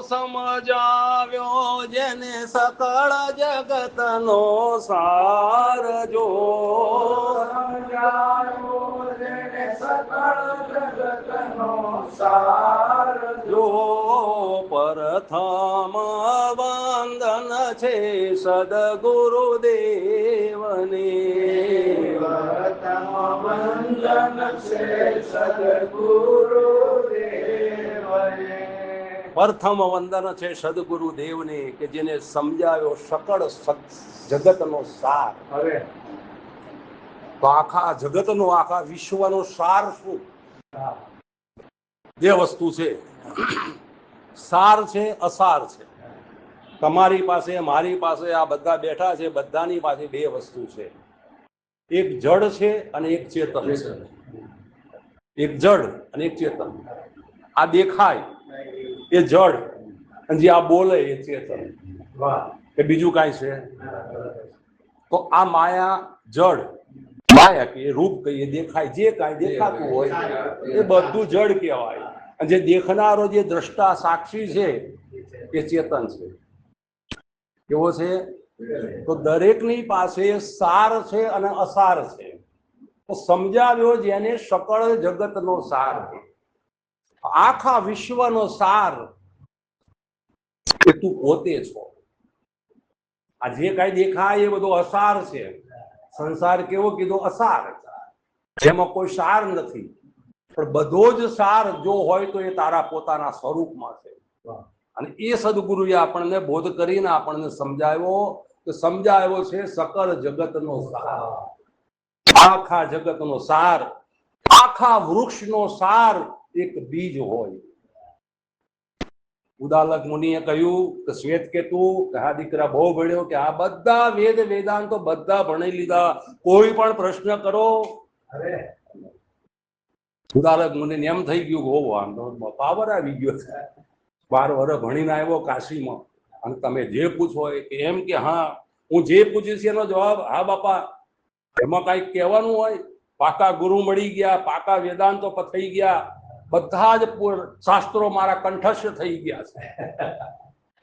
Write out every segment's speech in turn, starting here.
સમજાવ્યો જેને સકળ જગતનો સાર જો સમજાવ્યો જેને સકળ જગતનો સાર જો પ્રથમ વંદન છે સદગુરુદેવને પ્રથમ વંદન છે સદગુરુદેવને પ્રથમ વંદન છે સદગુરુદેવને કે જેને સમજાવ્યો સકળ જગતનો સાર. હવે તો આખા જગતનો આખા વિશ્વનો સાર શું? બે વસ્તુ છે, સાર છે, અસાર છે. તમારી પાસે, મારી પાસે, આ બધા બેઠા છે, બધાની પાસે બે વસ્તુ છે, એક જડ છે અને એક ચેતન છે. એક જડ અને એક ચેતન. આ દેખાય એ જડ અને જે આ બોલે એ ચેતન. વાહ એ બીજું કાંઈ છે? તો આ માયા જડ, માયા કે રૂપ કહીએ, દેખાય, જે કાંઈ દેખાતું હોય એ બધું જડ કહેવાય. અને જે દેખનારો, જે દ્રષ્ટા સાક્ષી છે એ ચેતન છે. કેવો છે? તો દરેકની પાસે સાર છે અને અસાર છે. તો સમજાવ્યો જેને સકળ જગતનો સાર, આખા વિશ્વનો સાર એ તું પોતે છો. આ જે કાંઈ દેખાય એ બધો અસાર છે. સંસાર કેવો કીધો? અસાર. જેમાં કોઈ સાર નથી, પણ બધો જ સાર જો હોય તો એ તારા પોતાના સ્વરૂપમાં છે. અને એ સદગુરુએ આપણને બોધ કરીને આપણને સમજાવ્યો કે સમજાવ્યો છે સકળ જગતનો સાર. આખા જગતનો સાર, આખા વૃક્ષનો સાર એક બીજ હોય. ઉદાલક મુનિએ કહ્યું કે શ્વેત કેતુ કે આ દીકરા બહુ ભણ્યો, કે આ બધા વેદ વેદાંતો બધા ભણી લીધા, કોઈ પણ પ્રશ્ન કરો. ઉદાલક મુનિને એમ થઈ ગયું કે ઓ આમ તો પાવર આવી ગયો છે, 12 વર્ષ ભણીને આવ્યો કાશીમાં, અને તમે જે પૂછો એમ કે હા હું જે પૂછીશ એનો જવાબ હા બાપા. એમાં કાંઈક કહેવાનું હોય? પાકા ગુરુ મળી ગયા, પાકા વેદાંતો થઈ ગયા, બધા જ શાસ્ત્રો મારા કંઠસ્થ થઈ ગયા છે.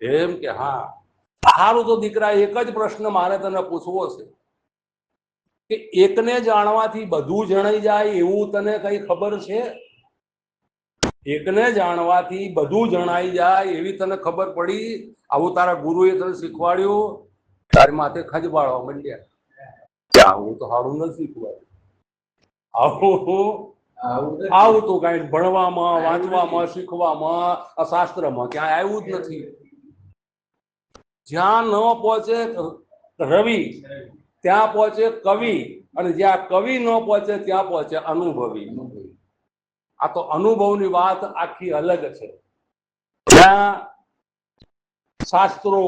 એમ કે હા સારું. તો દીકરા એક જ પ્રશ્ન મારે તને પૂછવો છે કે એકને જાણવાથી બધું જણાઈ જાય એવું તને કઈ ખબર છે? એકને જાણવાથી બધું જણાઈ જાય એવી તને ખબર પડી? આવું તારા ગુરુએ તને શીખવાડ્યું? તારી માથે ખંજવાળવા માંડ્યા. આવું તો સારું નથી શીખવાડ્યું. આવું તો કઈ ભણવામાં, વાંચવામાં, શીખવામાં, આ શાસ્ત્રમાં ક્યાંય આવ્યું જ નથી. જ્યાં ન પહોંચે રવિ ત્યાં પહોંચે કવિ, અને જ્યાં કવિ ન પહોંચે ત્યાં પહોંચે અનુભવી. આ તો અનુભવની વાત આખી અલગ છે. જ્યાં શાસ્ત્રો,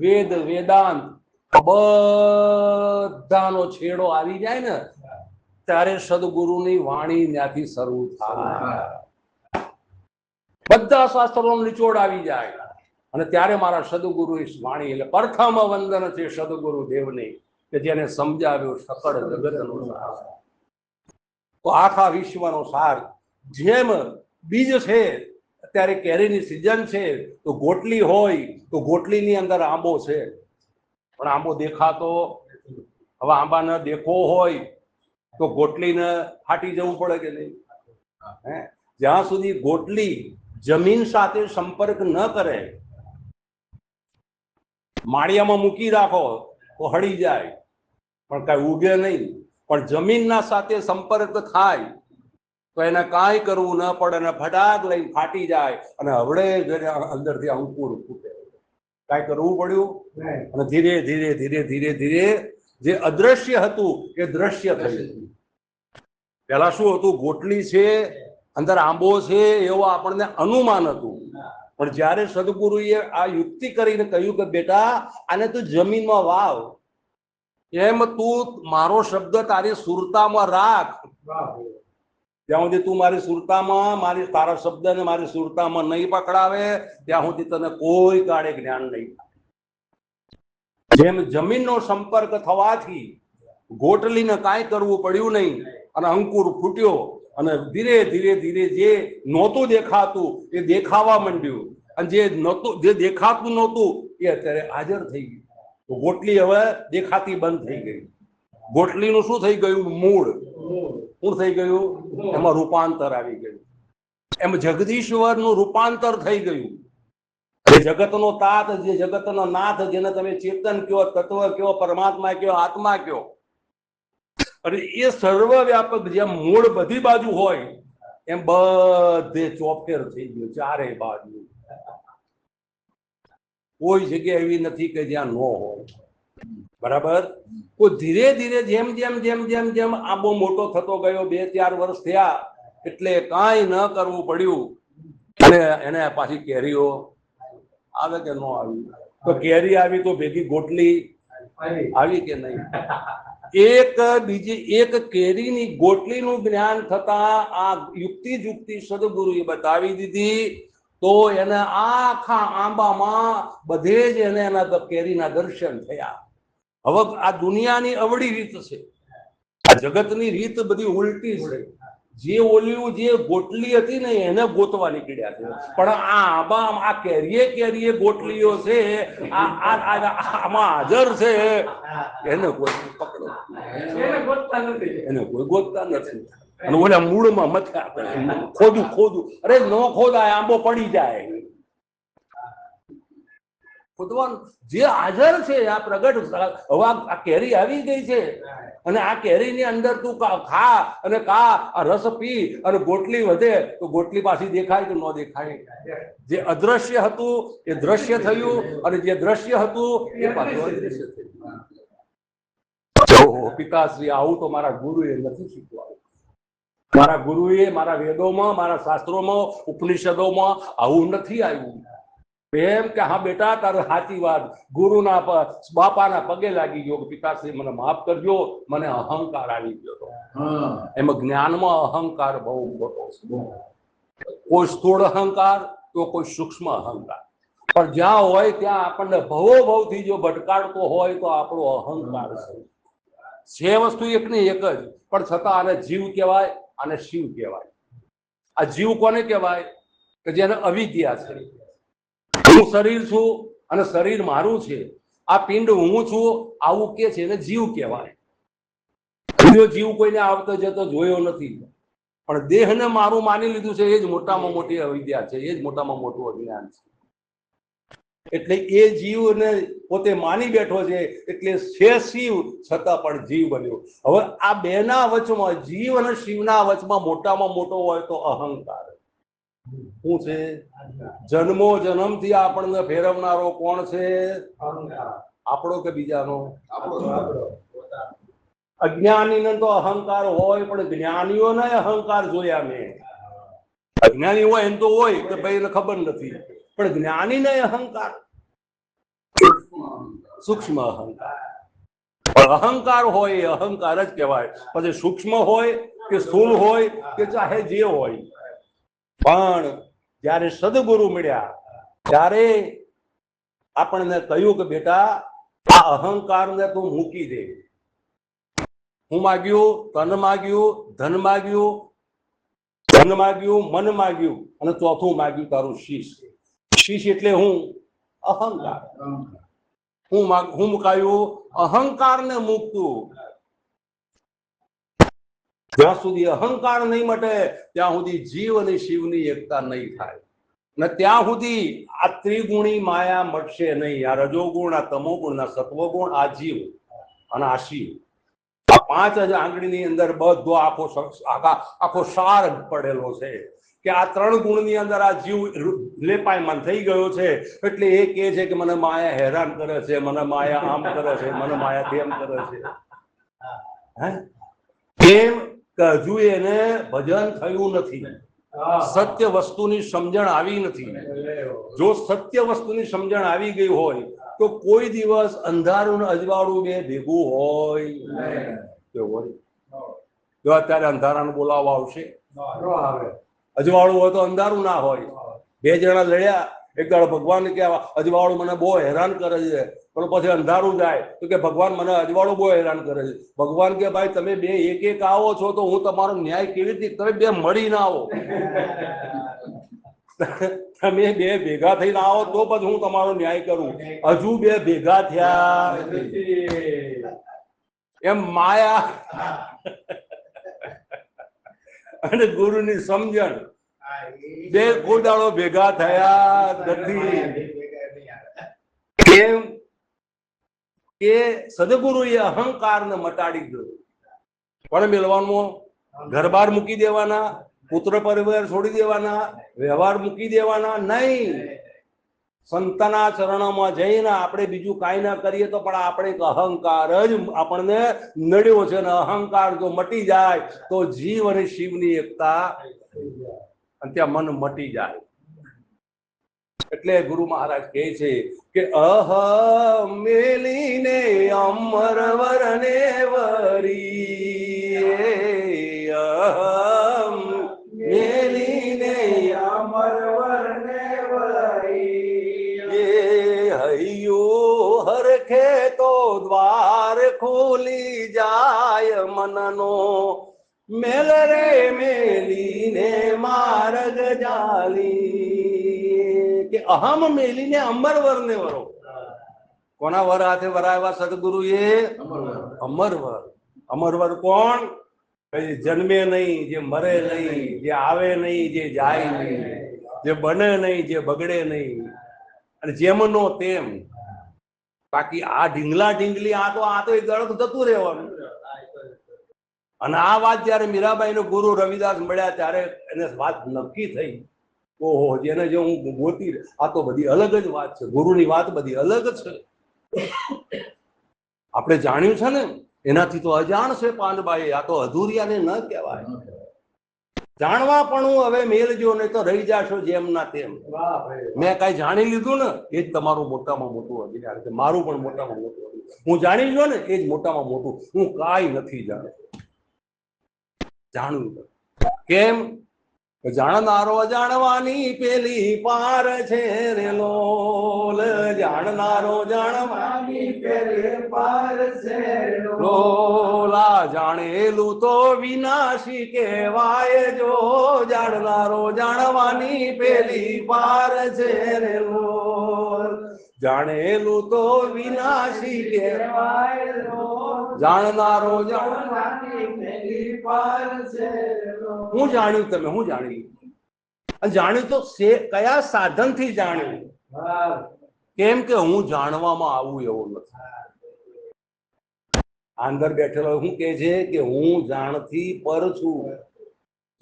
વેદ, વેદાંત બધાનો છેડો આવી જાય ને ત્યારે સદગુરુની વાણી ત્યાંથી શરૂ થાય. બધા શાસ્ત્રોનો નિચોડ આવી જાય અને ત્યારે મારા સદગુરુની વાણી. એટલે પ્રથમ વંદન છે સદગુરુ દેવને કે જેને સમજાવ્યો સકળ જગતનો સાર. તો આખા વિશ્વનો સાર. જેમ બીજ છે, અત્યારે કેરીની સિઝન છે, તો ગોટલી હોય તો ગોટલીની અંદર આંબો છે, પણ આંબો દેખાતો. હવે આંબાને દેખવો હોય તો ગોટલીને ફાટી જવું પડે કે નહીં? જ્યાં સુધી ગોટલી જમીન સાથે સંપર્ક ન કરે, માળિયામાં મૂકી રાખો તો હળી જાય પણ કઈ ઉગે નહીં. પણ જમીનના સાથે સંપર્ક થાય તો એને કાંઈ કરવું ન પડે, અને ફટાક લઈને ફાટી જાય અને હવડે અંદરથી અંકુર ફૂટે. કાંઈ કરવું પડ્યું? અને ધીરે ધીરે ધીરે ધીરે ધીરે જે અદ્રશ્ય હતું એ દ્રશ્ય થયું. પેલા શું હતું? ગોટલી છે, અંદર આંબો છે, એવું આપણને અનુમાન હતું. પણ જ્યારે સદગુરુએ આ યુક્તિ કરીને કહ્યું કે બેટા આને તું જમીનમાં વાવ, એમ તું મારો શબ્દ તારી સુરતામાં રાખ. જ્યાં સુધી તું મારી સુરતામાં, તારા શબ્દને મારી સુરતામાં નહીં પકડાવે ત્યાં સુધી તને કોઈ કાળે જ્ઞાન નહીં. જેમ જમીનનો સંપર્ક થવાથી ગોટલીને કાંઈ કરવું પડ્યું નહીં અને અંકુર ફૂટ્યો, અને ધીરે ધીરે ધીરે જે નહોતું દેખાતું એ દેખાવા માંડ્યું, અને જે નહોતું, જે દેખાતું નહોતું એ અત્યારે હાજર થઈ ગયું. તો ગોટલી હવે દેખાતી બંધ થઈ ગઈ. ગોટલીનું શું થઈ ગયું? મૂળ. શું થઈ ગયું? એમાં રૂપાંતર આવી ગયું. એમ જગદીશ્વરનું રૂપાંતર થઈ ગયું. જે જગતનો તાત, જે જગતનો નાથ, જેને તમે ચેતન કયો, તત્વ કયો, પરમાત્મા કયો, આત્મા કયો, અને એ સર્વવ્યાપક જેમ મૂળ બધી બાજુ હોય એમ બધે ચોફેર થઈ ગયું ચારે બાજુ. કોઈ જગ્યા એવી નથી કે જ્યાં ન હોય. બરાબર? તો ધીરે ધીરે જેમ જેમ જેમ જેમ જેમ આ બહુ મોટો થતો ગયો, 2-4 વર્ષ થયા એટલે કાંઈ ન કરવું પડ્યું. અને એને પાછી કેરીઓ આવે કે ન આવી? તો કેરી આવી તો ભેગી ગોટલી આવી કે નહીં? એક બીજી એક કેરીની ગોટલીનું જ્ઞાન થતા આ યુક્તિ જુક્તિ સદગુરુએ બતાવી દીધી. તો એને આખા આંબામાં બધે જ એને એના કેરીના દર્શન થયા. હવે આ દુનિયાની અવળી રીત છે, આ જગતની રીત બધી ઉલટી છે. જે ઓલ્યું જે ગોટલી હતી ને એને ગોતવા નીકળ્યા છે, પણ આ આંબા આ કેરીએ ગોટલીઓ છે, આમાં હાજર છે, એને કોઈ પકડો, એને કોઈ ગોતતા નથી. અને ઓલા મૂળમાં મથા ખોદું અરે ન ખોદાય, આંબો પડી જાય. ખોદવાનું જે હાજર છે આ પ્રગટ. હવે આ કેરી આવી ગઈ છે અને આ કેરીની અંદર તું ખા અને આ રસ પી અને ગોટલી વધે તો ગોટલી પાછી દેખાય કે ન દેખાય? જે અદ્રશ્ય હતું એ દ્રશ્ય થયું અને જે દ્રશ્ય હતું એ પાછું અદ્રશ્ય થયું. પિતાશ્રી આવું તો મારા ગુરુએ નથી શીખવાડ્યું. મારા ગુરુએ મારા વેદોમાં, મારા શાસ્ત્રોમાં, ઉપનિષદોમાં આવું નથી આવ્યું. એમ કે હા બેટા તારે સાચી વાત, ગુરુના બાપાના પગે લાગી ગયો કે પિતાશ્રી મને માફ કરજો, મને અહંકાર આવી ગયો હતો. એમાં જ્ઞાનમાં અહંકાર બહુ મોટો છે. કોઈ સ્થૂળ અહંકાર તો કોઈ સૂક્ષ્મ અહંકાર, પણ જ્યાં હોય ત્યાં આપણને ભવોભવથી જો ભટકાડતો હોય તો આપણો અહંકાર છે. વસ્તુ એકની એક જ, પણ છતાં આને જીવ કહેવાય, આને શિવ કહેવાય. આ જીવ કોને કહેવાય? કે જેને અવિદ્યા છે. હું શરીર છું અને શરીર મારું છે, આ પિંડ હું છું, આવું કે છે એને જીવ કહેવાય. બીજો જીવ કોઈને આવતો જતો જોયો નથી, પણ દેહને મારું માની લીધું છે. એ જ મોટામાં મોટી અવિદ્યા છે, એ જ મોટામાં મોટું અજ્ઞાન છે. એટલે એ જીવને પોતે માની બેઠો છે એટલે છે શિવ, છતાં પણ જીવ બન્યો. હવે આ બેના વચમાં, જીવ અને શિવના વચમાં મોટામાં મોટો હોય તો અહંકાર. શું છે? જન્મો જન્મથી આપણને ફેરવનારો કોણ છે? આપણો કે બીજાનો? અજ્ઞાનીને તો અહંકાર હોય, પણ જ્ઞાનીઓને અહંકાર જોયા મેં. અજ્ઞાની હોય એમ તો હોય કે ભાઈ એને ખબર નથી, પણ જ્ઞાનીને અહંકાર સૂક્ષ્મ અહંકાર. અહંકાર હોય એ અહંકાર જ કહેવાય. પછી સૂક્ષ્મ હોય કે સ્થૂળ હોય કે ચાહે જે હોય, પણ જ્યારે સદગુરુ મળ્યા ત્યારે આપણને કહ્યું કે બેટા આ અહંકારને તું મૂકી દે. હું માગ્યું? તન માગ્યું, ધન માગ્યું, ધન માગ્યું, મન માગ્યું, અને ચોથું માગ્યું તારું શીશ. શીશ એટલે હું અહંકાર. હું મુકાયું? અહંકારને મૂકતું. જ્યાં સુધી અહંકાર નહીં મટે ત્યાં સુધી જીવ અને શિવની એકતા નહીં થાય, અને ત્યાં સુધી આ ત્રિગુણી માયા મટશે નહીં. આ રજોગુણ, આ તમોગુણ, આ સત્વગુણ, આ જીવ અને આ શિવ, આ 5 જ આંગળીની અંદર બધો આખો સાર પડેલો છે કે આ 3 ગુણની અંદર આ જીવ લેપાયમાન થઈ ગયો છે. એટલે એ કહે છે કે મને માયા હેરાન કરે છે, મને માયા આમ કરે છે, મને માયા તેમ કરે છે. કેમ કે હજુ એને ભજન થયું નથી, સત્ય વસ્તુની સમજણ આવી નથી. જો સત્ય વસ્તુની સમજણ આવી ગઈ હોય તો કોઈ દિવસ અંધારું ને અજવાળું બે ભેગું હોય? જો અત્યારે અંધારાને બોલાવવા આવશે, અજવાળું હોય તો અંધારું ના હોય. 2 જણા લડ્યા, એક દાડો ભગવાન કે અજવાળું મને બહુ હેરાન કરે છે, પણ પછી અંધારું જાય તો કે ભગવાન મને અજવાળું બહુ હેરાન કરે છે. ભગવાન કે ભાઈ તમે 2 એક આવો છો તો હું તમારો ન્યાય કેવી રીતે? તમે 2 મળી ના આવો. તમે બે ભેગા થઈને આવો તો પછી હું તમારો ન્યાય કરું. હજુ બે ભેગા થયા એમ માયા અને ગુરુની સમજણ બે કોદાળો ભેગા થયા નથી. કેમ કે સદગુરુએ અહંકારને મટાડી દીધો. પણ મેળવાનું ઘર-બાર મૂકી દેવાના, પુત્ર પરિવાર છોડી દેવાના, વ્યવહાર મૂકી દેવાના નહીં. સંતના ચરણોમાં જઈને આપણે બીજું કાંઈ ના કરીએ તો પણ આપણે અહંકાર જ આપણને નડ્યો છે, ને અહંકાર જો મટી જાય તો જીવ અને શિવની એકતા અને ત્યાં મન મટી જાય. એટલે ગુરુ મહારાજ કહે છે કે અહમ મેલીને અમરવર ને વરી, અહમ મેલીને અમરવર ને વરી, હૈયો હરખે તો દ્વાર ખોલી જાય મનનો, મેલ રે મેલીને માર્ગ જાલી. કે અહમ મેલીને અંબરવર ને વરો. કોના વર હાથે વરાવ્યા સદગુરુએ? અમરવર. અમરવર કોણ? જે જન્મે નહીં, જે મરે નહીં, જે આવે નહીં, જે જાય નહીં, જે બને નહીં, જે બગડે નહીં, અને જેમનો તેમ. બાકી આ ઢીંગલા ઢીંગલી આ તો એક ગળત જતું રહેવાનું. અને આ વાત જયારે મીરાબાઈ નો ગુરુ રવિદાસ મળ્યા ત્યારે એને વાત નક્કી થઈ. ઓહો, જેને જો હું ગોતી, આ તો બધી અલગ જ વાત છે. ગુરુની વાત બધી અલગ છે. આપણે જાણ્યું છે ને એનાથી તો અજાણ છે પાનબાઈ. આ તો અધૂરિયાને ન કહેવાય. જાણવા પણ હું હવે મેલજો ને તો રહી જાશો જેમના તેમ. મેં કઈ જાણી લીધું ને એ જ તમારું મોટામાં મોટું અધિકાર છે. મારું પણ મોટામાં મોટું અધિકાર. હું જાણી લો ને એ જ મોટામાં મોટું. હું કાંઈ નથી જાણતો. જાણવું કેમ? જાણનારો જાણવાની પેલી પાર છે રે લોલ. જાણનારો જાણવાની પેલી પાર છે લોલા. જાણેલું તો વિનાશી કહેવાય જો. જાણનારો જાણવાની પેલી પાર છે રે લોલ. જાણેલું તો વિનાશી કહેવાય જો. જાણનારો જાણવાની પેલી પાર છે. હું જાણ્યું, તમે હું જાણ્યું? જાણ્યું તો કયા સાધન થી જાણ્યું? કેમ કે હું જાણવામાં આવું એવો નથી. અંદર બેઠેલો શું કે છે કે હું જાણથી પર છું.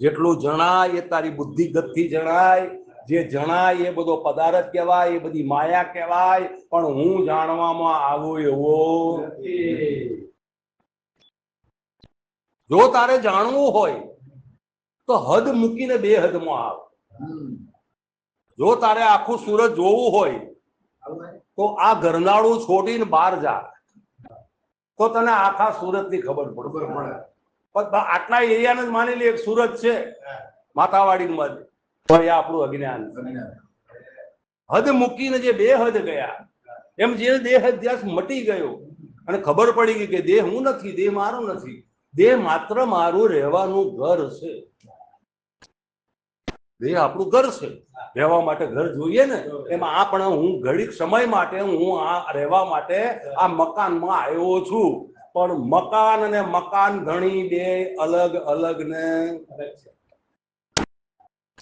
જેટલું જણાય એ તારી બુદ્ધિગત થી જણાય. જે જણાય એ બધો પદાર્થ કહેવાય, એ બધી માયા કહેવાય. પણ હું જાણવામાં આવું એવો નથી. જો તારે જાણવું હોય તો હદ મૂકીને બે હદમાં આવ. જો તારે આખું સુરત જોવું હોય તો આ ઘરનાળું છોડીને બહાર જા, તો તને આખા સુરત ની ખબર પડે. આટલા એરિયાને જ માની લે એક સુરત છે માથાવાડીમાં, તો એ આપણું અજ્ઞાન. હદ મૂકીને જે બે હદ ગયા, એમ જે દેહ અધ્યાસ મટી ગયો અને ખબર પડી ગઈ કે દેહ હું નથી, દેહ મારો નથી, દેહ માત્ર મારું રહેવાનું ઘર છે. દેહ આપણું ઘર છે. રહેવા માટે ઘર જોઈએ ને, એમાં આ પણ હું ઘડીક સમય માટે હું આ રહેવા માટે આ મકાનમાં આવ્યો છું. પણ મકાન અને મકાન ધણી બે અલગ અલગ ને.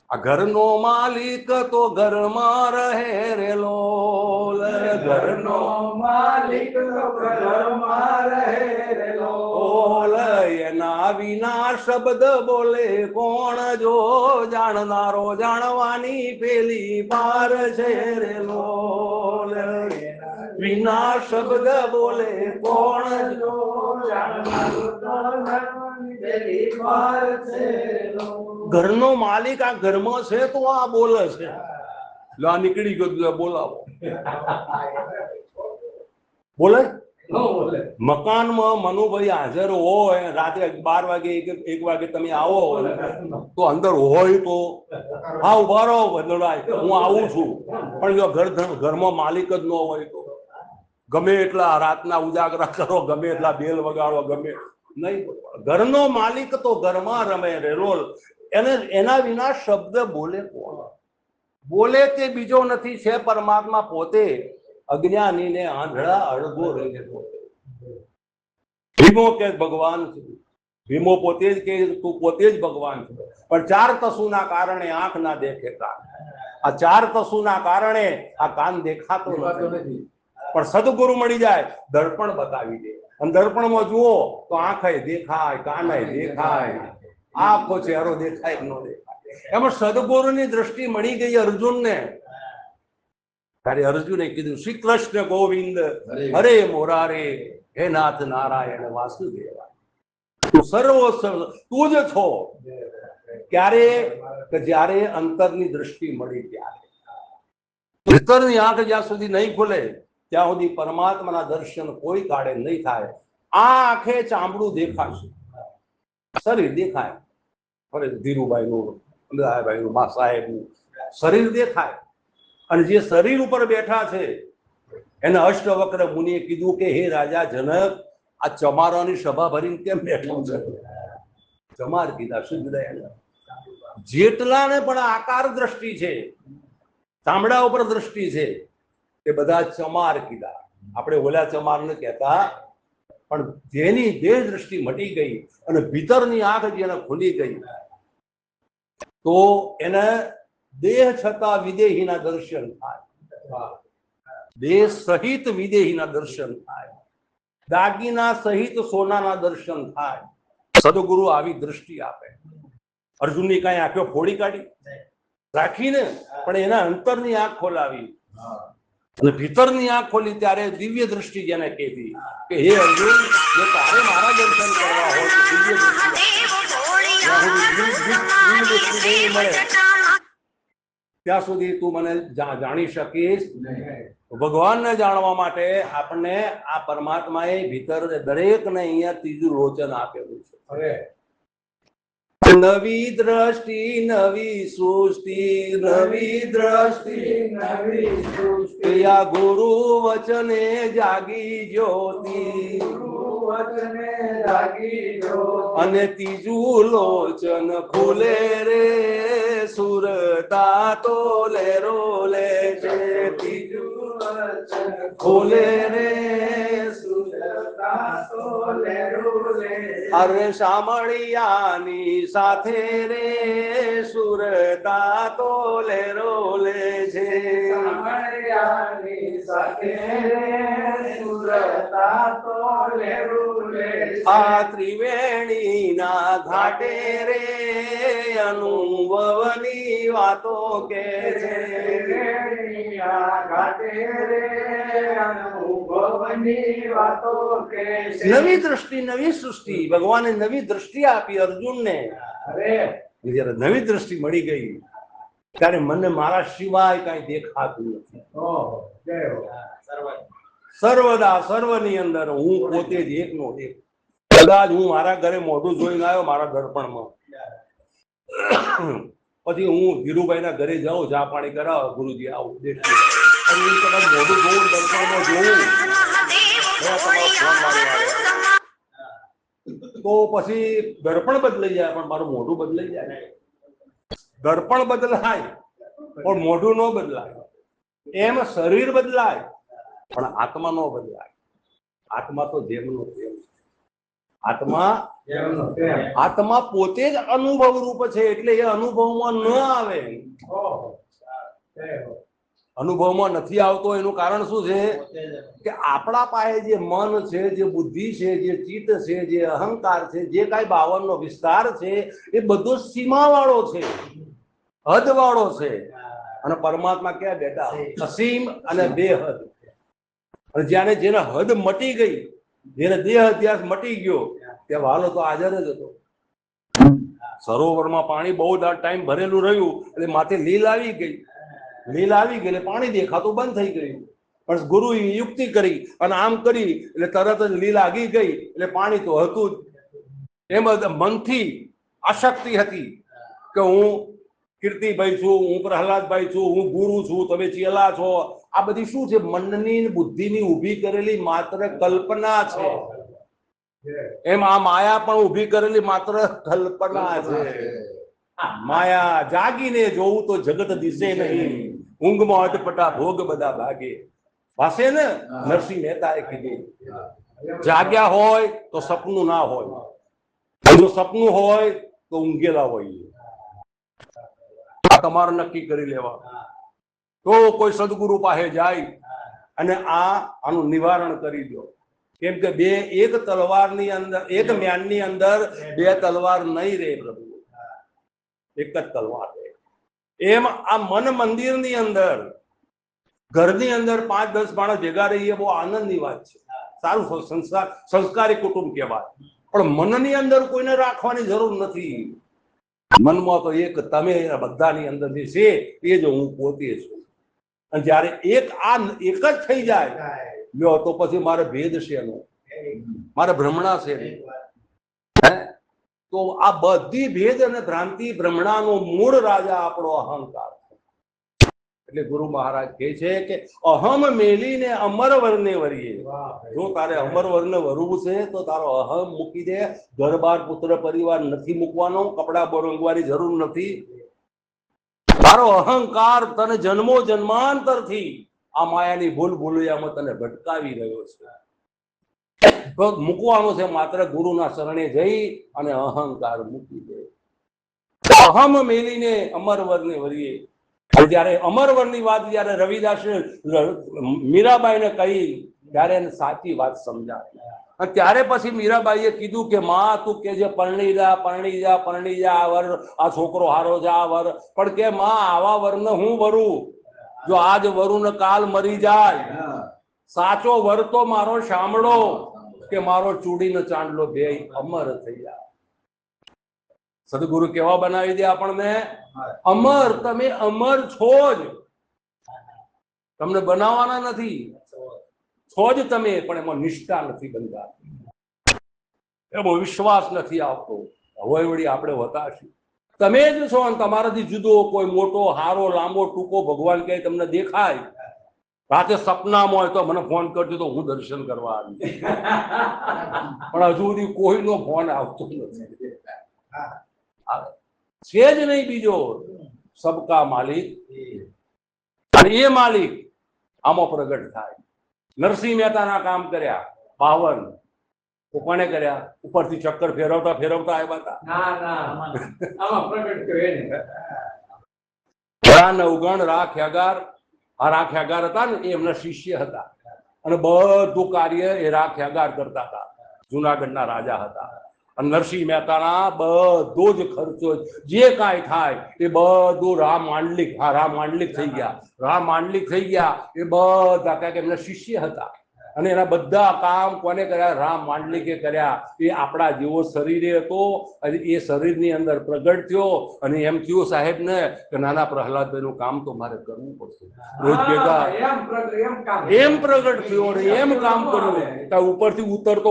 આ ઘરનો માલિક તો ઘરમાં રહે રેલો. ઘરનો માલિક તો ઘરમાં રહે રેલો. એના વિના શબ્દ બોલે કોણ જો. જાણનારો જાણવાની પેલી પાર છે રેલો. વિના શબ્દ બોલે કોણ જો. પેલી પાર છે. ઘરનો માલિક આ ઘરમાં છે તો આ બોલે છે. લા નીકળી ગયો, બોલાવો. બોલે મકાનમાં મનુભાઈ હાજર હોય, રાત્રે 12 વાગે 1 વાગે તમે આવો તો અંદર હોય તો હા ઉભા રહો વદલાય, હું આવું છું. પણ જો ઘરમાં માલિક જ ન હોય તો ગમે એટલા રાતના ઉજાગરા કરો, ગમે એટલા બેલ વગાડો, ગમે નહીં. ઘરનો માલિક તો ઘરમાં રમે રેલોલ. એના વિના શબ્દ બોલે કોણ? બોલે તે બીજો નથી, છે પરમાત્મા પોતે, અજ્ઞાનીને આંધળા અળગો રહીને પોતે. ભીમો કે ભગવાન છું, ભીમો પોતે જ કે તું પોતે જ ભગવાન છે, પણ ચાર તસુના કારણે આંખ ના દેખે કાન. આ ચાર તસુના કારણે આ કાન દેખાતો નથી. પણ સદગુરુ મળી જાય, દર્પણ બતાવી દે, અને દર્પણમાં જુઓ તો આંખે દેખાય, કાને દેખાય, આંખો ચહેરો દેખાય કે ન દેખાય. એમાં સદગુરુની દ્રષ્ટિ મળી ગઈ અર્જુનને. ત્યારે અર્જુને કીધું, શ્રી કૃષ્ણ ગોવિંદ હરે મોરારે, હે નાથ નારાયણ વાસુદેવા, તું સર્વસ્વ તું જ છો. ક્યારે? કે જ્યારે અંતરની દ્રષ્ટિ મળી ત્યારે. ભીતરની આંખ જ્યાં સુધી નહીં ખુલે ત્યાં સુધી પરમાત્માના દર્શન કોઈ કાળે નહીં થાય. આ આંખે ચામડું દેખાશે, શરીર દેખાય, ધીરુભાઈનું, અમદાભાઈનું, મા સાહેબનું શરીર દેખાય. અને જે શરીર ઉપર બેઠા છે એને અષ્ટવક્ર મુનિએ કીધું કે હે રાજા જનક, આ ચમારોની સભા ભરીને કેમ બેઠો છે? ચમાર કીધા શુદ્ધ દયાળ, જેટલાને પણ આકાર દ્રષ્ટિ છે, ચામડા ઉપર દ્રષ્ટિ છે, એ બધા ચમાર કીધા. આપણે ઓલા ચમાર ને કહેતા, પણ જેની દેહ દ્રષ્ટિ મટી ગઈ અને ભીતરની આંખ જેને ખુલી ગઈ, તો એને દેહ છતાં વિદેહીના દર્શન થાય, દેહ સહિત વિદેહીના દર્શન થાય, દાગીના સહિત સોનાના દર્શન થાય. સદગુરુ આવી દ્રષ્ટિ આપે. અર્જુનની કાંઈ આંખો ફોડી કાઢી રાખીને, પણ એના અંતરની આંખ ખોલાવી અને ભીતરની આંખ ખોલી ત્યારે દિવ્ય દ્રષ્ટિ જેને કહેતી કે હે અર્જુન, જો તારે મારા દર્શન કરવા હોય તો દિવ્ય દ્રષ્ટિ મળે ત્યાં સુધી તું મને જાણી શકીશ. ભગવાનને જાણવા માટે આપણને આ પરમાત્માએ ભીતર દરેકને અહીંયા ત્રીજું લોચન આપેલું છે. નવી દ્રષ્ટિ નવી સૃષ્ટિ, નવી દ્રષ્ટિ નવી સૃષ્ટિ, આ ગુરુ વચને જાગી જ્યોતિ, વચને જાગી જો, અને ત્રીજું લોચન ખુલે રે, સુરતા તો લેરો લે છે. ત્રીજું વચન ખુલે રે, સુરતા તો લેરું લે. અરે શામળિયાની સાથે રે, સુરતા તો લેરો લે છે. સામળિયાની સાથે સુરતા તો લેરું લે. આ ત્રિવેણીના ઘાટે રે, અનુભવની વાતો કે છે. ઘાટે રે અનુભવની વાતો કે છે. નવી દ્રષ્ટિ નવી સૃષ્ટિ, ભગવાને નવી દ્રષ્ટિ આપી અર્જુનને. અરે જયારે નવી દ્રષ્ટિ મળી ગઈ ત્યારે મને મારા સિવાય કઈ દેખાતું નથી. સર્વદા સર્વની અંદર હું પોતે જ એકનો એક. કદાચ હું મારા ઘરે મોઢું જોઈને આવ્યો મારા દર્પણમાં, પછી હું ધીરુભાઈના ઘરે જાઉં, ચા પાણી કરાવો, ગુરુજી આવું દેખ, કદાચ મોઢું જોઉં દર્પણમાં જોઉં તો પછી દર્પણ બદલાઈ જાય, પણ મારું મોઢું બદલાઈ જાય. દર્પણ બદલાય પણ મોઢું ન બદલાય. એમ શરીર બદલાય પણ આત્મા ન બદલાય. આત્મા તો જેમનો તેમ. આત્મા પોતે જ અનુભવ રૂપ છે, એટલે એ અનુભવમાં ન આવે. અનુભવમાં નથી આવતો એનું કારણ શું છે કે આપણા પાસે જે મન છે, જે બુદ્ધિ છે, જે ચિત્ત છે, જે અહંકાર છે, જે કાંઈ બાવનનો વિસ્તાર છે, એ બધો સીમાવાળો છે, હદવાળો છે. અને પરમાત્મા ક્યાં બેઠા? અસીમ અને બેહદ. અને જ્યારે જેને હદ મટી ગઈ, જેને દેહ અધ્યાસ મટી ગયો, ત્યાં વાલો તો હાજર જ હતો. સરોવરમાં પાણી બહુ ટાઈમ ભરેલું રહ્યું એટલે માથે લીલ આવી ગઈ. લીલ આવી ગઈ એટલે પાણી દેખાતું બંધ થઈ ગયું. પણ ગુરુએ યુક્તિ કરી અને આમ કરી એટલે તરત જ લીલ આગી ગઈ એટલે પાણી તો હતું જ. એમ મનથી આશક્તિ હતી કે હું કીર્તિભાઈ છું, હું પ્રહલાદભાઈ છું, હું ગુરુ છું, તમે ચેલા છો. આ બધી શું છે? મનની બુદ્ધિની ઊભી કરેલી માત્ર કલ્પના છે. એમ આ માયા પણ ઊભી કરેલી માત્ર કલ્પના છે. માયા જાગીને જોવું તો જગત દિશે નહીં, ઊંઘમાં અટપટા ભોગ બધા ભાગે. પાસે ને નરસિંહ મહેતાએ કીધું, જાગ્યા હોય તો સપનું ના હોય, જો સપનું હોય તો ઊંઘેલા હોય. આ તમારે નક્કી કરી લેવા. તો કોઈ સદગુરુ પાસે જાય અને આનું નિવારણ કરી દો. કેમ કે એક તલવારની અંદર, એક મ્યાનની અંદર બે તલવાર નહીં રહે પ્રભુ, એક જ તલવાર રહે. એમ આ મન મંદિરની અંદર, ઘરની અંદર 5-10 માણસ ભેગા રહીએ, બહુ આનંદની વાત છે. સારું સંસ્કારી કુટુંબ કહેવાય. પણ મનની અંદર કોઈને રાખવાની જરૂર નથી. મનમાં તો એક તમે બધાની અંદર જે છે એ જ હું પોતે છું. અને જયારે એક જ થઈ જાય લ્યો, તો પછી મારે ભેદ છે એનો, મારે ભ્રમણા છે. તો આ બધી ભેદ અને ભ્રાંતિ ભ્રમણાનો મૂળ રાજા આપણો અહંકાર. એટલે ગુરુ મહારાજ કહે છે કે અહમ મેલીને અમર વરને વરીએ. જો તારે અમર વરને વરવું છે તો તારો અહમ મૂકી દે. ઘર બાર પુત્ર પરિવાર નથી મૂકવાનો, કપડા રંગવાની જરૂર નથી. તારો અહંકાર તને જન્મો જન્માંતરથી આ માયાની ભૂલ ભૂલૈયામાં તને ભટકાવી રહ્યો છે. મૂકવાનો છે માત્ર ગુરુના શરણે જઈ અને અહંકાર મૂકી દે. અહમ મેલીને અમરવરને વરીએ. જયારે અમરવરની વાત જયારે રવિદાસ મીરાબાઈને કહી, ત્યારે એને સાચી વાત સમજાવી. અને ત્યારે પછી મીરાબાઈએ કીધું કે માં, તું કે જે પરણી જા પરણી જા પરણી જા, આ વર આ છોકરો હારો છે, આ વર, પણ કે માં આવા વરને હું વરું? જો આજ વરું ને કાલ મરી જાય. સાચો વર તો મારો શામળો કે મારો ચૂડીનો ચાંદલો, બે અમર થઈ જાય. સદગુરુ કેવા બનાવી દે આપણને? અમર. તમે અમર છો જ, તમને બનાવવાના નથી, છો જ તમે, પણ એમાં નિષ્ઠા નથી બનતા, એમાં વિશ્વાસ નથી આવતો. હવે વળી આપણે હોતા છીએ, તમે જ છો. અને તમારાથી જુદો કોઈ મોટો હારો લાંબો ટૂંકો ભગવાન ક્યાંય તમને દેખાય, રાતે સપનામાં હોય તો મને ફોન કરજો, તો હું દર્શન કરવા આવી. પણ હજુ સુધી કોઈનો ફોન આવતો નથી. છે જ નહીં બીજો. સબકા માલિક, અને એ માલિક આમાં પ્રગટ થાય. નરસિંહ મહેતાના કામ કર્યા 52, તો કોને કર્યા? ઉપરથી ચક્કર ફેરવતા ફેરવતા આવ્યા હતા. નવગણ રાખ્યાગાર, આ રાખ્યાગાર હતા ને, એ એમના શિષ્ય હતા. અને બધું કાર્ય એ રાખ્યાગાર કરતા હતા. જુનાગઢના રાજા હતા. અને નરસિંહ મહેતાના બધો જ ખર્ચો જે કાંઈ થાય એ બધું રામ માંડલિક થઈ ગયા. રામ માંડલિક થઈ ગયા એ બધા, કારણ કે એમના શિષ્ય હતા. અને એના બધા કામ કોને કર્યા? રામ માંડલિકે કર્યા. એ આપણા જેવો શરીરે હતો, અને એ શરીરની અંદર પ્રગટ થયો. અને એમ થયું સાહેબને કે નાના પ્રહલાદભાઈનું કામ તો મારે કરવું પડશે. રોજ ભેગા એમ પ્રગટ થયો ને એમ કામ કર્યું. ઉપરથી ઉતરતો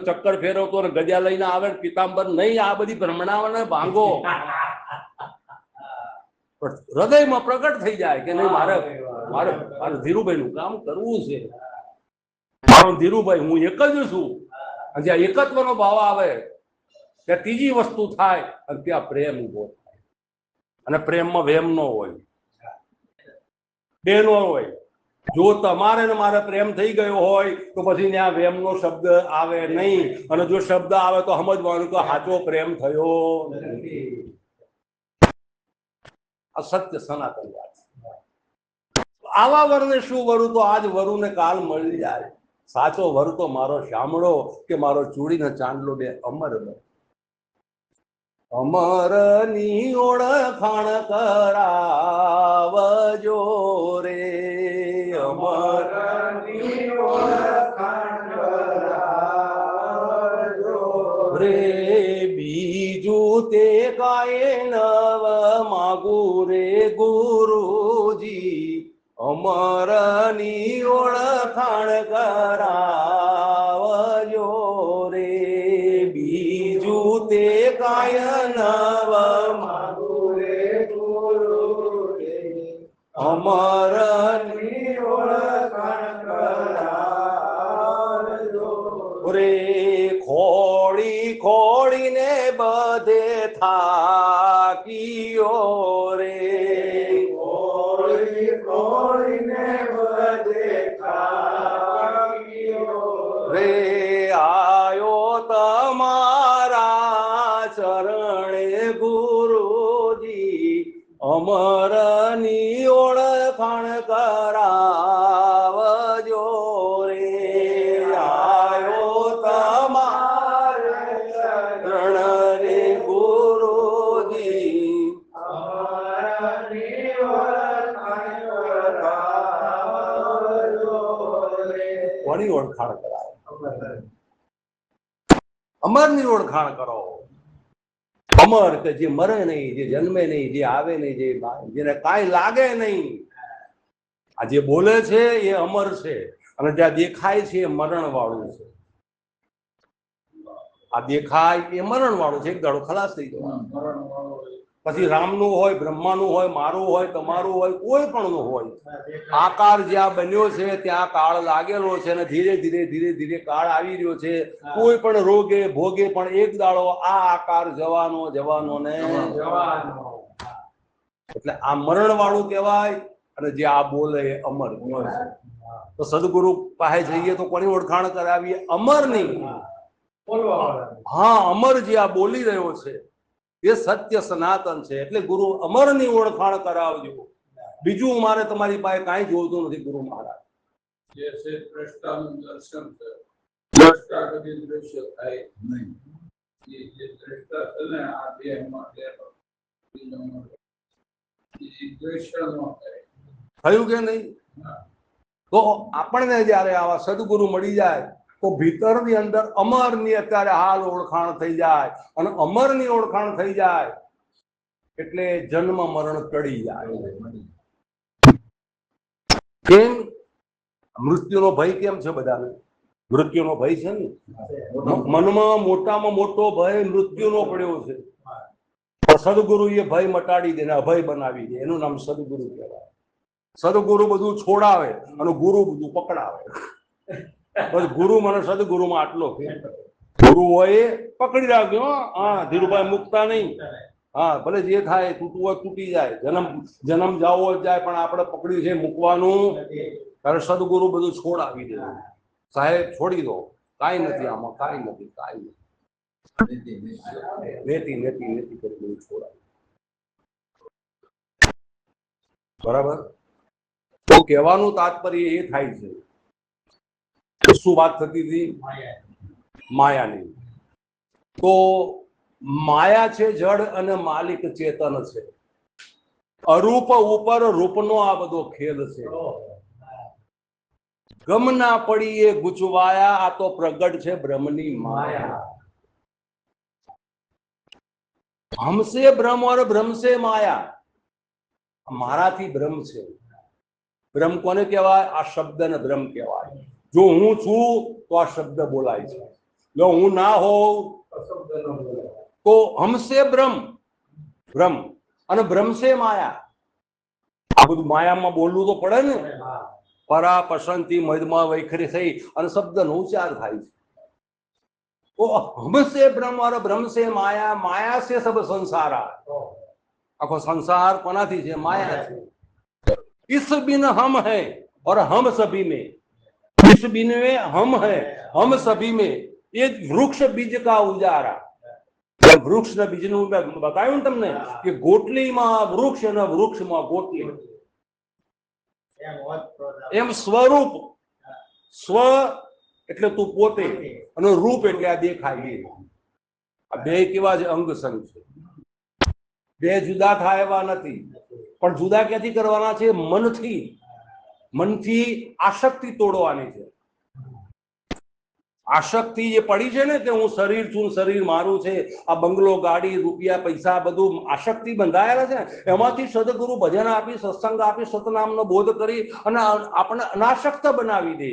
ચક્કર ફેરવતો ને ગજા લઈને આવે, પિતાંબર નહીં, આ બધી ભ્રમણાઓને ભાંગો. હૃદયમાં પ્રગટ થઈ જાય કે નહીં, મારે ધીરુભાઈ નું કામ કરવું છે. મારો ધીરુભાઈ, હું એક જ છું. અને જ્યાં એકત્વનો ભાવ આવે ત્યાં ત્રીજી વસ્તુ થાય, અને ત્યાં પ્રેમ ઉભો થાય. અને પ્રેમમાં વેમ નો હોય, બે નો હોય. જો તમારે ને મારે પ્રેમ થઈ ગયો હોય તો પછી ત્યાં વેમનો શબ્દ આવે નહીં. અને જો શબ્દ આવે તો સમજવાનું કે સાચો પ્રેમ થયો નથી. આ સત્ય સનાતન વાત. આવા વરને શું વરું? તો આજ વરુ ને કાલ મળી જાય. સાચો વર તો મારો શામળો કે મારો ચૂડીનો ચાંદલો, બે અમર. અમરની ઓળખાણ કરાવજો રે, અમરની ઓળખાણ કરાવજો રે. બીજું તે કાંઈ નવ માગુ રે ગુરુજી, અમરની ઓળખાણ કરાવજો રે. બીજું તે કાંઈ નવ માગુ રે ગુરુજી, અમરની ઓળખાણ કરાવજો રે. ખોળી ખોળીને બધે થાય ખાવ્યો રે, કોઈ કોઈને બધે ખાવ્યો રે આયો તમારા ચરણે ગુરુજી, અમરની ઓળખાણ કરાવજો રે, આયો તમારા ચરણે ગુરુજી, અમારી ઓળખાણ કરાવજો રે. કોની ઓળખાણ કરાવો? અમરની ઓળખાણ કરો. અમર કે જે મરે નહીં, જે જન્મે નહીં, જે આવે નહીં, જેને કાંઈ લાગે નહીં. આ જે બોલે છે એ અમર છે, અને જ્યાં દેખાય છે એ મરણ વાળું છે. આ દેખાય એ મરણ વાળું છે, એક દાડો ખલાસ થઈ જવાનું. પછી રામનું હોય, બ્રહ્માનું હોય, મારું હોય, તમારું હોય, કોઈ પણ નું હોય, આકાર જ્યાં બન્યો છે ત્યાં કાળ લાગેલો છે, અને ધીરે ધીરે ધીરે ધીરે કાળ આવી રહ્યો છે. કોઈ પણ રોગે ભોગે પણ એક દાડો આ આકાર જવાનો જવાનો ને જવાનો. એટલે આ મરણ વાળું કહેવાય, અને જે આ બોલે એ અમર કહેવાય. તો સદગુરુ પાસે જઈએ તો કોની ઓળખાણ કરાવીએ? અમરની. હા, અમર જે આ બોલી રહ્યો છે એ સત્ય સનાતન છે, એટલે ગુરુ અમરની ઓળખાણ કરાવજો. બીજું મારે તમારી પાસે કાંઈ જોતું નથી ગુરુ મહારાજ. જે છે દ્રષ્ટાનું દર્શન છે, દ્રષ્ટા કદી દ્રશ્ય થાય નહીં. એ જે દ્રષ્ટા છે ને આ દેહમાં દેહ, એ દ્રશ્ય ન થાય. થયું કે નહીં? તો આપણને જયારે આવા સદગુરુ મળી જાય તો ભીતરની અંદર અમરની અત્યારે હાલ ઓળખાણ થઈ જાય, અને અમરની ઓળખાણ થઈ જાય એટલે જન્મ મરણ ટળી જાય. કેમ? મૃત્યુનો ભય કેમ છે બધાને? મૃત્યુનો ભય છે ને, મનમાં મોટામાં મોટો ભય મૃત્યુનો પડ્યો છે. સદગુરુ એ ભય મટાડી દે ને અભય બનાવી દે, એનું નામ સદગુરુ કહેવાય. સદગુરુ બધું છોડાવે અને ગુરુ બધું પકડાવે. બસ ગુરુ મને સદગુરુમાં આટલો ગુરુ હોય એ પકડી રાખજો. હા, ધીરુભાઈ મુકતા નહીં. હા, ભલે જે થાય તૂટવું હોય તૂટી જાય, જન્મ જાવો જાય, પણ આપણે પકડ્યું છે મૂકવાનું. ત્યારે સદગુરુ બધું છોડાવી દે. સાહેબ છોડી દો, કાંઈ નથી આમાં, કાંઈ નથી, કાંઈ નથી. નેતી નેતી નેતી કરી બધું છોડાવી. બરાબર? તો કહેવાનું તાત્પર્ય એ થાય છે. શું વાત થતી હતી? માયાની. તો માયા છે જડ અને માલિક ચેતન છે. અરૂપ ઉપર રૂપનો આ બધો ખેલ છે. ગમ ના પડી એ ગુચવાયા, આ તો પ્રગટ છે બ્રહ્મની માયા. હમસે બ્રહ્મ और બ્રહ્મ સે માયા. મારાથી બ્રહ્મ છે. બ્રહ્મ કોને કહેવાય? આ શબ્દને બ્રહ્મ કહેવાય. જો હું છું તો આ શબ્દ બોલાય છે, જો હું ના હોઉં તો હમસે બ્રહ્મ, બ્રહ્મ, અને બ્રહ્મ સે માયા. આ બધું માયામાં બોલવું તો પડે ને. પરા પસંતી મધમાં વૈખરી થઈ અને શબ્દનો ઉચ્ચાર થાય છે. તો હમસે બ્રહ્મ और બ્રહ્મ સે માયા, માયા સે સબ સંસારા. આખો સંસાર કોનાથી છે? માયા છે. इस बिन हम है और हम सभी में, इस बिन में हम है, हम सभी में. ये वृक्ष बीज का उजारा. વૃક્ષ ના બીજનું બતાવ્યું ને તમને કે ગોટલીમાં વૃક્ષ અને વૃક્ષમાં ગોટલી. એમ સ્વરૂપ, સ્વ એટલે તું પોતે, અને રૂપ એટલે આ દેખાય. આ બે કેવા છે? અંગ સંગ છે. બે જુદા થાય એવા નથી, પણ જુદા ક્યાંથી કરવાના છે? મનથી. મનથી આસક્તિ તોડવાની છે. આસક્તિ જે પડી છે ને કે હું શરીર છું, શરીર મારું છે, આ બંગલો, ગાડી, રૂપિયા, પૈસા બધું આસક્તિ બંધાયેલા છે. એમાંથી સદગુરુ ભજન આપી, સત્સંગ આપી, સતનામનો બોધ કરી અને આપણે અનાસક્ત બનાવી દે.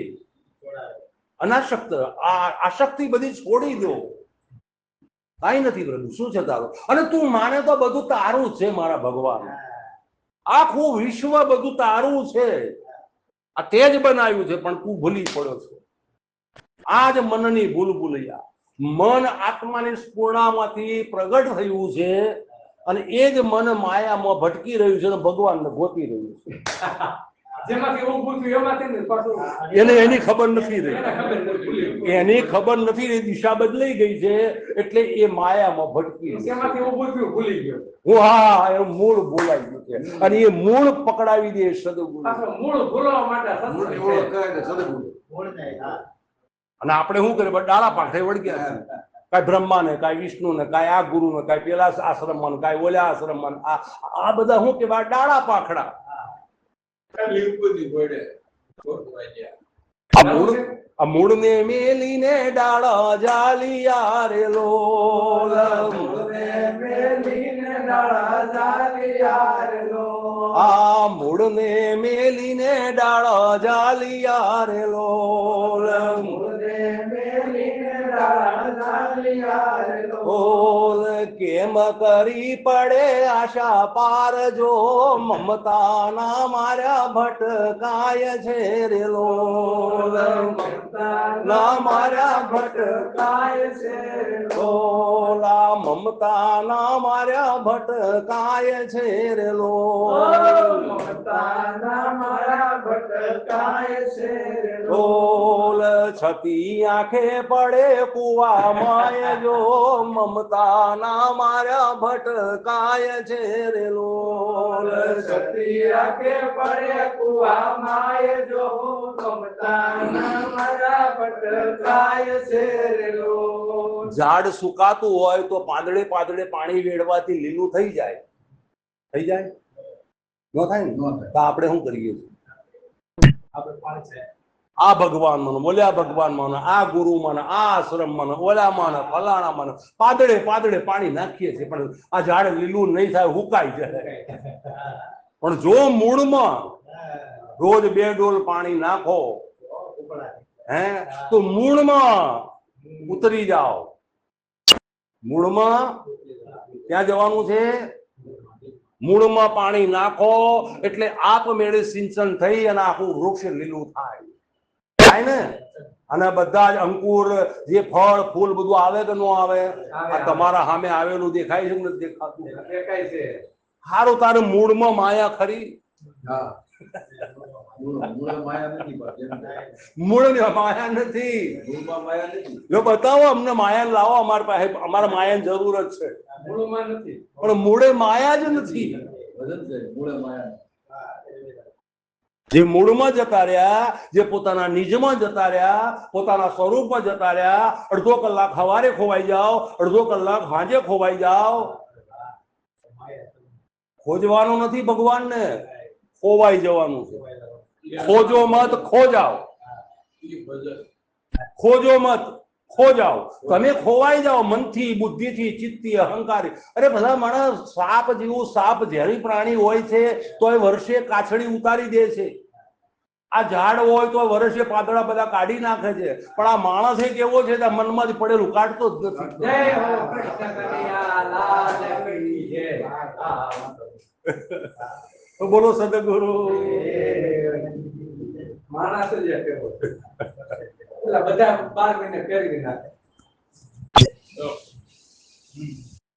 અનાસક્ત. આ આસક્તિ બધી છોડી દો. કાંઈ નથી પ્રભુ, શું છે તારું? અને તું માને તો બધું તારું જ છે મારા ભગવાન. આખું વિશ્વ બધું તારું છે. આ તે જ બનાવ્યું છે, પણ તું ભૂલી પડ્યો છે. આ જ મનની ભૂલ ભૂલૈયા. મન આત્માની સ્ફૂર્ણામાંથી પ્રગટ થયું છે અને એ જ મન માયામાં ભટકી રહ્યું છે અને ભગવાનને ગોતી રહ્યું છે. જેમાંથી ઊભું થયું એમાંથી ને પાછું એને એની ખબર નથી રહી, એને ખબર નથી ભૂલી એની ખબર નથી રહી, દિશા બદલાઈ ગઈ છે એટલે એ માયામાં ભટકી રહ્યું છે. શેમાંથી ઊભું થયું ભૂલી ગયો. હા, એનું મૂળ બોલાઈ ગયું છે અને એ મૂળ પકડાવી દે સદગુરુ. પાછો મૂળ ભૂલવા માટે સત્સંગ છે. અને આપણે શું કરીએ? ડાળા પાંખે વળગ્યા છે. કાંઈ બ્રહ્માને, કાંઈ વિષ્ણુને, કાંઈ આ ગુરુને, કાંઈ પેલા આશ્રમમાં, કાંઈ ઓલા આશ્રમમાં. આ બધા શું કહેવાય? ડાળા પાંખડા. લીંબુની ઘોડે ગોઠવાઈ ગયા. આ મૂળને મેલીને ડાળા જાલિયા રે લોલ. મૂળને મેલીને ડાળા જાલિયા રે લોલ. આ મૂળને મેલીને ડાળા જાલિયા રે લોલ. મૂળને મેલીને ડાળા જાલિયા રે લોલ. ઓલ કેમ કરી પડે આશા પાર જો મમતાના માર્યા ભટકાય છે રે લોલ. ના મારા ભટકાય છે રે લોલ. ઓલા મમતાના માર્યા ભટકાય છે રે લોલ. મમતાના મારા ભટકાય છે રે ઓલ છતી આંખે પડે કુવા માય જો મમતાના માર્યા ભટકાય છે રે લોલ. સતી રાખે પડે કુવા માય જો મમતાના મારા ભટકાય છે રે લોલ. ઝાડ સુકાતું હોય તો પાંદડે પાંદડે પાણી વેડવાથી લીલું થઈ જાય. થઈ જાય? ન થાય ને? તો આપણે શું કરીએ છીએ? આપણે પાણી છે આ ભગવાન માનો, બોલ્યા ભગવાન માનો, આ ગુરુ માનો, આ આશ્રમ માનો, ઓલા માનો, ફલાણા માનો, પાદડે પાદડે પાણી નાખીએ છીએ પણ આ ઝાડ લીલું નહીં થાય, હુકાઈ જાય. પણ જો મૂળમાં રોજ 2 ડોલ પાણી નાખો હે તો મૂળમાં ઉતરી જાઓ. મૂળમાં ક્યાં જવાનું છે? મૂળમાં પાણી નાખો એટલે આપમેળે સિંચન થઈ અને આખું વૃક્ષ લીલું થાય. થાય ને? અને બધા જ અંકુર જે ફળ ફૂલ બધું આવે કે ન આવે? આ તમારા સામે આવેલું દેખાય છે કે નથી દેખાતું? દેખાય છે. હારું, તારે મૂળમાં માયા ખરી? મૂળમાં માયા નથી. જો બતાવો અમને, માયા લાવો અમારી પાસે, અમારે માયાની જરૂર જ છે. મૂળમાં નથી. પણ મૂળે માયા જ નથી. જે મૂળમાં જતા રહ્યા, જે પોતાના નિજમાં જતા રહ્યા, પોતાના સ્વરૂપમાં જતા રહ્યા, અડધો કલાક સવારે ખોવાઈ જાઓ, અડધો કલાક સાંજે ખોવાઈ જાઓ. ખોજવાનું નથી ભગવાનને, ખોવાઈ જવાનું છે. ખોજો મત ખો જાઓ. ખોજો મત ખો જાઓ. તમે ખોવાઈ જાઓ મનથી, બુદ્ધિથી, ચિત્તથી, અહંકારી. અરે ભલા માણસ, સાપ જેવું, સાપ ઝેરી પ્રાણી હોય છે તો એ વર્ષે કાછડી ઉતારી દે છે. આ ઝાડ હોય તો વર્ષે પાંદડા બધા કાઢી નાખે છે. પણ આ માણસ એક એવો છે કે મનમાં જ પડેલું કાઢતો જ નથી. જય હો કૃષ્ણ કનૈયા લાલ કી જય. તો બોલો સદગુરુ. માણસ જ કેવો બધા 12 મહિને ફેરવી નાખે.